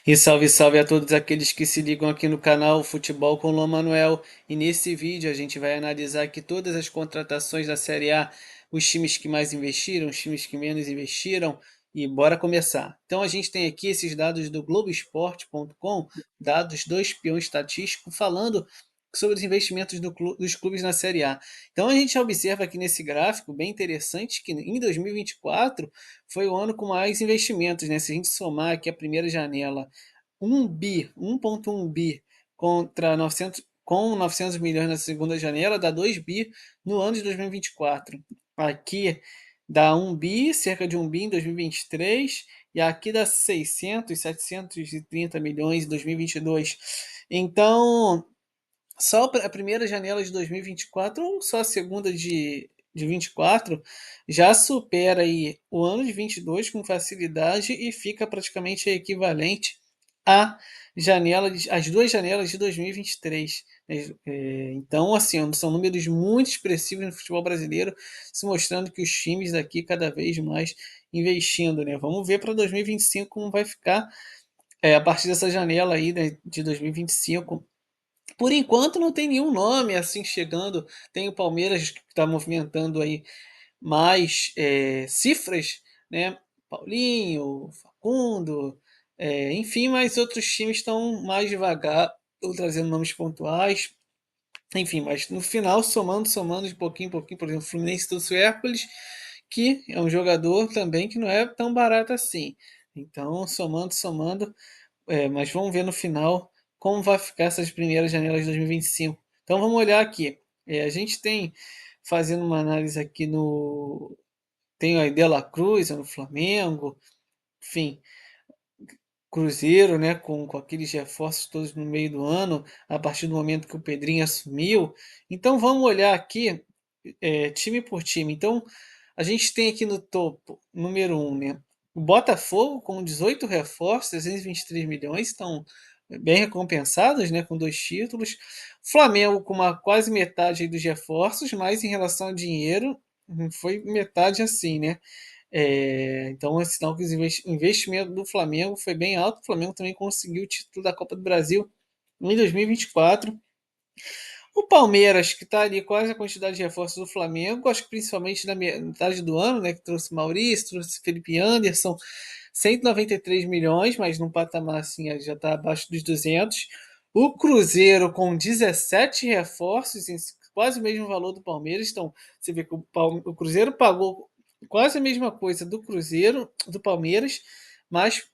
E salve, salve a todos aqueles que se ligam aqui no canal Futebol com Lô Manuel. E nesse vídeo a gente vai analisar aqui todas as contratações da Série A, os times que mais investiram, os times que menos investiram. E bora começar. Então a gente tem aqui esses dados do Globoesporte.com, dados do espião estatístico, falando sobre os investimentos dos clubes na Série A. Então a gente observa aqui nesse gráfico bem interessante que em 2024 foi o ano com mais investimentos, né? Se a gente somar aqui a primeira janela, 1 bi contra 900, com 900 milhões na segunda janela, dá 2 bi no ano de 2024. Aqui dá 1 bi, cerca de 1 bi em 2023, e aqui dá 600, 730 milhões em 2022. Então, só a primeira janela de 2024 ou só a segunda de 24 já supera aí o ano de 22 com facilidade e fica praticamente equivalente à às duas janelas de 2023. Então, assim, são números muito expressivos no futebol brasileiro, se mostrando que os times daqui cada vez mais investindo, né? Vamos ver para 2025 como vai ficar a partir dessa janela aí, né, de 2025. Por enquanto não tem nenhum nome assim chegando. Tem o Palmeiras que está movimentando aí mais cifras, né? Paulinho, Facundo, enfim, mas outros times estão mais devagar, ou trazendo nomes pontuais. Enfim, mas no final, somando de pouquinho em pouquinho, por exemplo, o Fluminense trouxe o Hércules, que é um jogador também que não é tão barato assim. Então, somando, mas vamos ver no final como vai ficar essas primeiras janelas de 2025. Então vamos olhar aqui. A gente tem, fazendo uma análise aqui no. Tem a De La Cruz no Flamengo, enfim, Cruzeiro, né, com aqueles reforços todos no meio do ano, a partir do momento que o Pedrinho assumiu. Então vamos olhar aqui, time por time. Então a gente tem aqui no topo, número um, né, o Botafogo com 18 reforços, 323 milhões, estão bem recompensados, né, com dois títulos. Flamengo com uma quase metade aí dos reforços, mas em relação ao dinheiro, foi metade assim, né? Então é sinal que o investimento do Flamengo foi bem alto. O Flamengo também conseguiu o título da Copa do Brasil em 2024. O Palmeiras, que está ali quase a quantidade de reforços do Flamengo, acho que principalmente na metade do ano, né? Que trouxe Maurício, trouxe Felipe Anderson, 193 milhões, mas num patamar assim já está abaixo dos 200. O Cruzeiro com 17 reforços, quase o mesmo valor do Palmeiras. Então, você vê que o Cruzeiro pagou quase a mesma coisa do Cruzeiro, do Palmeiras, mas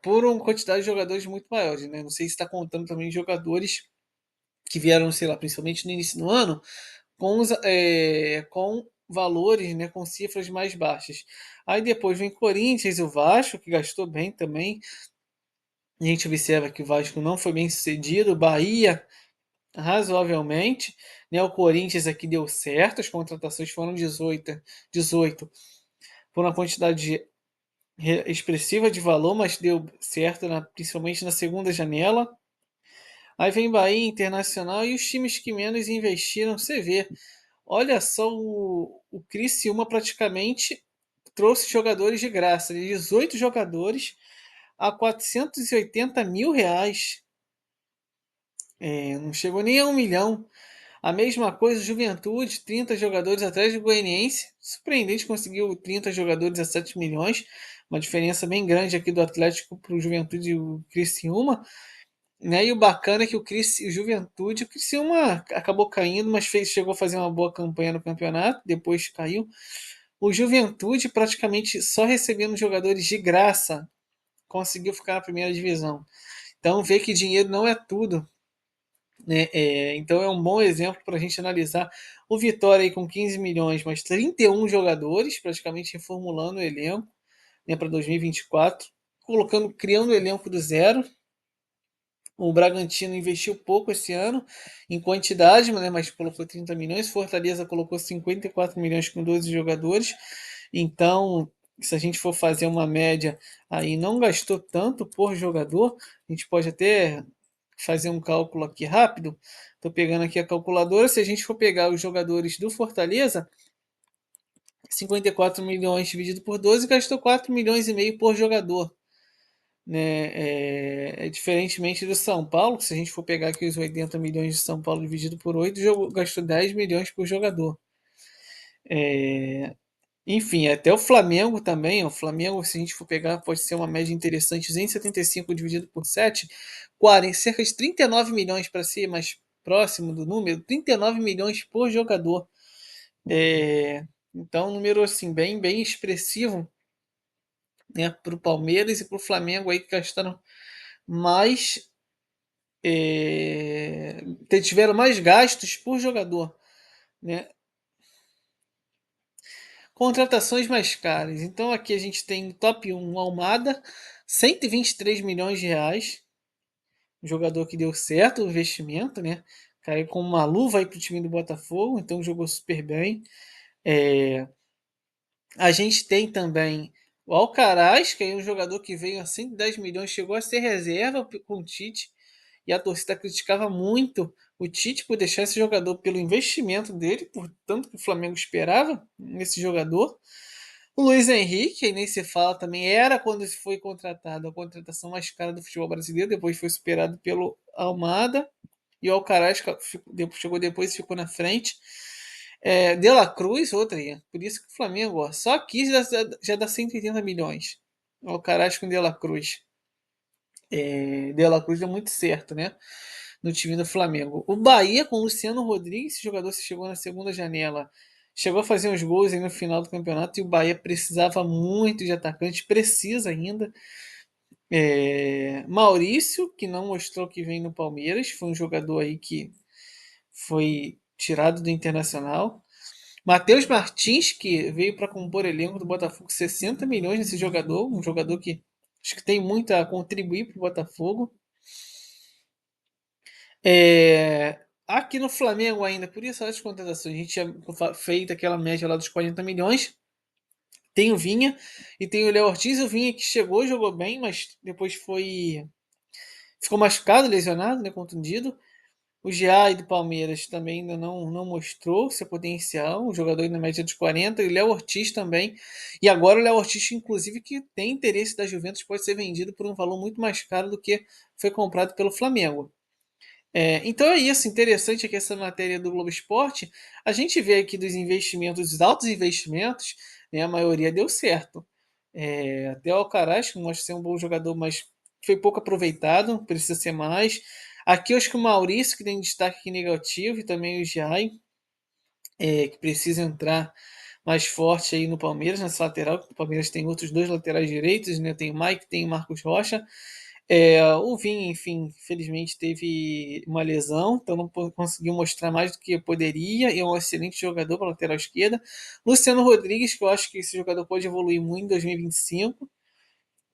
por uma quantidade de jogadores muito maiores, né? Não sei se está contando também jogadores que vieram, sei lá, principalmente no início do ano, com valores, né, com cifras mais baixas. Aí depois vem Corinthians e o Vasco, que gastou bem também. A gente observa que o Vasco não foi bem sucedido, o Bahia razoavelmente, né? O Corinthians aqui deu certo, as contratações foram 18 por uma quantidade expressiva de valor, mas deu certo principalmente na segunda janela. Aí vem Bahia, Internacional e os times que menos investiram, você vê. Olha só, o Criciúma praticamente trouxe jogadores de graça, 18 jogadores a 480 mil reais. Não chegou nem a 1 milhão. A mesma coisa, Juventude, 30 jogadores atrás do Goianiense. Surpreendente, conseguiu 30 jogadores a 7 milhões. Uma diferença bem grande aqui do Atlético para o Juventude e o Criciúma. Né? E o bacana é que o Juventude, o Criciúma acabou caindo, mas chegou a fazer uma boa campanha no campeonato, depois caiu. O Juventude, praticamente só recebendo jogadores de graça, conseguiu ficar na primeira divisão. Então, vê que dinheiro não é tudo. Né? Então, é um bom exemplo para a gente analisar. O Vitória aí com 15 milhões, mas 31 jogadores, praticamente reformulando o elenco, né, para 2024, criando o elenco do zero. O Bragantino investiu pouco esse ano em quantidade, né, mas colocou 30 milhões. Fortaleza colocou 54 milhões com 12 jogadores. Então, se a gente for fazer uma média aí, não gastou tanto por jogador. A gente pode até fazer um cálculo aqui rápido. Estou pegando aqui a calculadora. Se a gente for pegar os jogadores do Fortaleza, 54 milhões dividido por 12, gastou 4 milhões e meio por jogador. né? Diferentemente do São Paulo, se a gente for pegar aqui os 80 milhões de São Paulo dividido por 8, gastou 10 milhões por jogador. Enfim, até o Flamengo também. O Flamengo, se a gente for pegar, pode ser uma média interessante. 275 dividido por 7, 40, cerca de 39 milhões para ser mais próximo do número, 39 milhões por jogador. Então, um número assim, bem expressivo, né, para o Palmeiras e para o Flamengo aí que gastaram mais, tiveram mais gastos por jogador, né? Contratações mais caras. Então aqui a gente tem top 1 o Almada, 123 milhões de reais. Um jogador que deu certo o investimento, né? Caiu com uma luva aí pro time do Botafogo, então jogou super bem. A gente tem também o Alcaraz, que é um jogador que veio a 110 milhões, chegou a ser reserva com o Tite, e a torcida criticava muito o Tite por deixar esse jogador pelo investimento dele, por tanto que o Flamengo esperava nesse jogador. O Luiz Henrique, aí nem se fala também, era quando foi contratado a contratação mais cara do futebol brasileiro, depois foi superado pelo Almada, e o Alcaraz chegou depois e ficou na frente. De La Cruz, outra aí. Por isso que o Flamengo, ó, só aqui já dá 180 milhões. O Alcaraz com De La Cruz. De La Cruz deu muito certo, né? No time do Flamengo. O Bahia com o Luciano Rodrigues, esse jogador se chegou na segunda janela. Chegou a fazer uns gols aí no final do campeonato e o Bahia precisava muito de atacante, precisa ainda. Maurício, que não mostrou que vem no Palmeiras, foi um jogador aí que foi tirado do Internacional. Matheus Martins, que veio para compor elenco do Botafogo, 60 milhões nesse jogador, um jogador que acho que tem muito a contribuir para o Botafogo. Aqui no Flamengo ainda, por isso as contratações, a gente tinha feito aquela média lá dos 40 milhões. Tem o Vinha e tem o Léo Ortiz. O Vinha que chegou, jogou bem, mas depois ficou machucado, lesionado, né, contundido. O Giai do Palmeiras também ainda não mostrou seu potencial, um jogador na média dos 40, e o Léo Ortiz também. E agora o Léo Ortiz, inclusive, que tem interesse da Juventus, pode ser vendido por um valor muito mais caro do que foi comprado pelo Flamengo. Então é isso, interessante aqui essa matéria do Globo Esporte. A gente vê aqui dos investimentos, dos altos investimentos, né, a maioria deu certo. Até o Alcaraz, que mostra ser um bom jogador, mas foi pouco aproveitado, precisa ser mais. Aqui eu acho que o Maurício, que tem destaque negativo, e também o Jai, que precisa entrar mais forte aí no Palmeiras, nessa lateral. O Palmeiras tem outros dois laterais direitos, né? Tem o Mike, tem o Marcos Rocha. O Vini, enfim, felizmente teve uma lesão, então não conseguiu mostrar mais do que poderia. E é um excelente jogador para lateral esquerda. Luciano Rodrigues, que eu acho que esse jogador pode evoluir muito em 2025.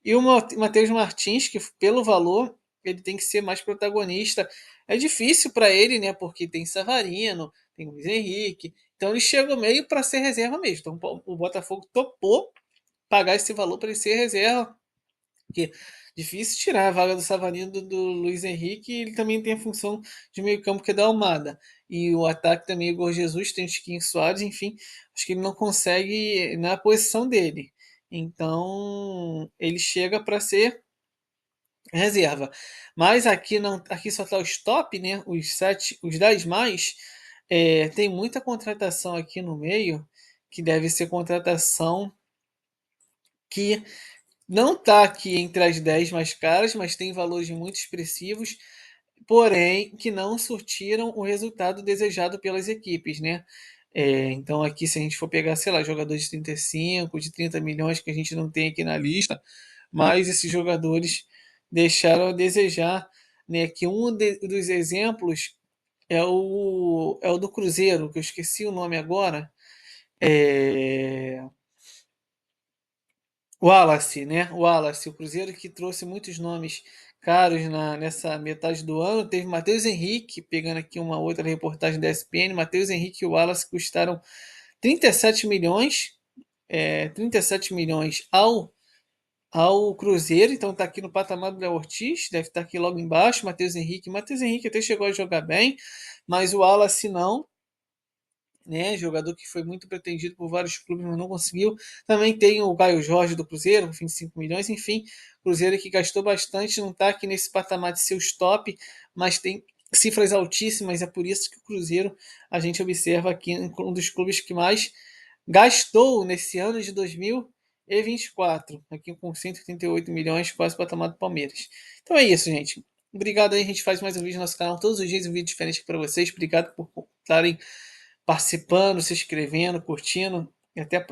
E o Matheus Martins, que pelo valor ele tem que ser mais protagonista. É difícil para ele, né? Porque tem Savarino, tem Luiz Henrique. Então ele chega meio para ser reserva mesmo. Então o Botafogo topou pagar esse valor para ele ser reserva. Porque difícil tirar a vaga do Savarino do Luiz Henrique, e ele também tem a função de meio campo que é da Almada. E o ataque também, o Igor Jesus, tem o Chiquinho Soares, enfim, acho que ele não consegue na posição dele. Então, ele chega para ser reserva. Mas aqui não, aqui só está os top, né? Os 7, os 10 mais. Tem muita contratação aqui no meio, que deve ser contratação que não está aqui entre as 10 mais caras, mas tem valores muito expressivos, porém que não surtiram o resultado desejado pelas equipes, né? Então aqui se a gente for pegar, sei lá, jogadores de 35, de 30 milhões que a gente não tem aqui na lista, mas esses jogadores deixaram a desejar, né? Que dos exemplos é o do Cruzeiro, que eu esqueci o nome agora. É, O Wallace, né? O Wallace, o Cruzeiro que trouxe muitos nomes caros nessa metade do ano. Teve Matheus Henrique, pegando aqui uma outra reportagem da ESPN. Matheus Henrique e o Wallace custaram 37 milhões, 37 milhões ao Cruzeiro. Então está aqui no patamar do Léo Ortiz, deve estar aqui logo embaixo. Matheus Henrique até chegou a jogar bem, mas o Wallace não. né? Jogador que foi muito pretendido por vários clubes, mas não conseguiu. Também tem o Caio Jorge do Cruzeiro, com 25 milhões. Enfim, Cruzeiro que gastou bastante, não está aqui nesse patamar de seus top, mas tem cifras altíssimas. É por isso que o Cruzeiro a gente observa aqui um dos clubes que mais gastou nesse ano de 2024, aqui com 138 milhões, quase o patamar do Palmeiras. Então é isso, gente. Obrigado aí, a gente faz mais um vídeo no nosso canal, todos os dias um vídeo diferente para vocês. Obrigado por estarem participando, se inscrevendo, curtindo. E até a próxima.